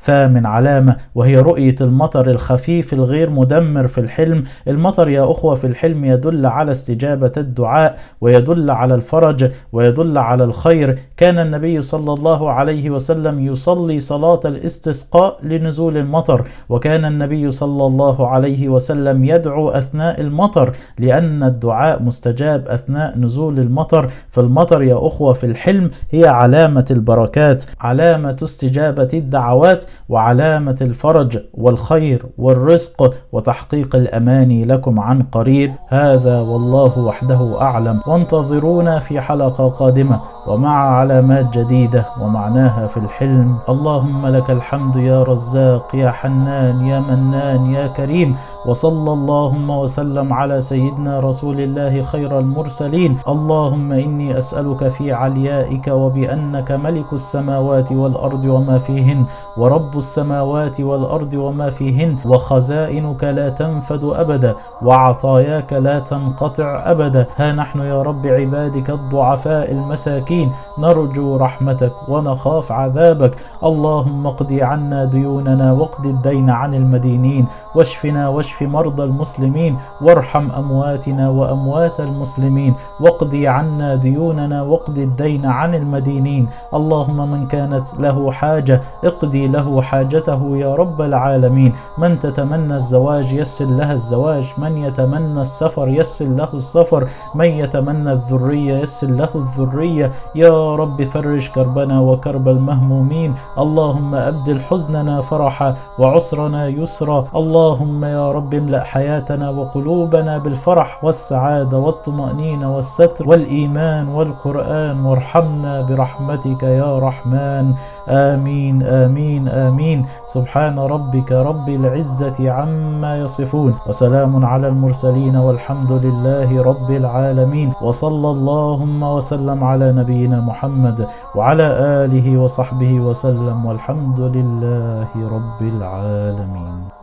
ثامن علامة وهي رؤية المطر الخفيف الغير مدمر في الحلم. المطر يا أخوة في الحلم يدل على استجابة الدعاء، ويدل على الفرج، ويدل على الخير. كان النبي صلى الله عليه وسلم يصلي صلاة الاستسقاء لنزول المطر، وكان النبي صلى الله عليه وسلم يدعو أثناء المطر، لأن الدعاء مستجاب أثناء نزول المطر. فالمطر يا أخوة في الحلم هي علامة البركات، علامة استجابة الدعوات، وعلامة الفرج والخير والرزق وتحقيق الأماني لكم عن قريب. هذا والله وحده أعلم، وانتظرونا في حلقة قادمة ومع علامات جديدة ومعناها في الحلم. اللهم لك الحمد يا رزاق يا حنان يا منان يا كريم، وصلى اللهم وسلم على سيدنا رسول الله خير المرسلين. اللهم إني أسألك في عليائك وبأنك ملك السماوات والأرض وما فيهن، ورب السماوات والأرض وما فيهن، وخزائنك لا تنفد أبدا، وعطاياك لا تنقطع أبدا. ها نحن يا رب عبادك الضعفاء المساكين نرجو رحمتك ونخاف عذابك. اللهم اقضي عنا ديوننا واقض الدين عن المدينين، واشفنا واشف مرضى المسلمين، وارحم أمواتنا وأموات المسلمين، واقضي عنا ديوننا واقض الدين عن المدينين. اللهم من كانت له حاجة اقضي له حاجته يا رب العالمين. من تتمنى الزواج يسر لها الزواج، من يتمنى السفر يسر له السفر، من يتمنى الذرية يسر له الذرية. يا رب فرج كربنا وكرب المهمومين. اللهم أبدل حزننا فرحا وعسرنا يسرا. اللهم يا رب املأ حياتنا وقلوبنا بالفرح والسعادة والطمأنينة والستر والإيمان والقرآن، وارحمنا برحمتك يا رحمن. آمين آمين آمين. سبحان ربك رب العزة عما يصفون، وسلام على المرسلين، والحمد لله رب العالمين. وصلى اللهم وسلم على نبينا محمد وعلى آله وصحبه وسلم، والحمد لله رب العالمين.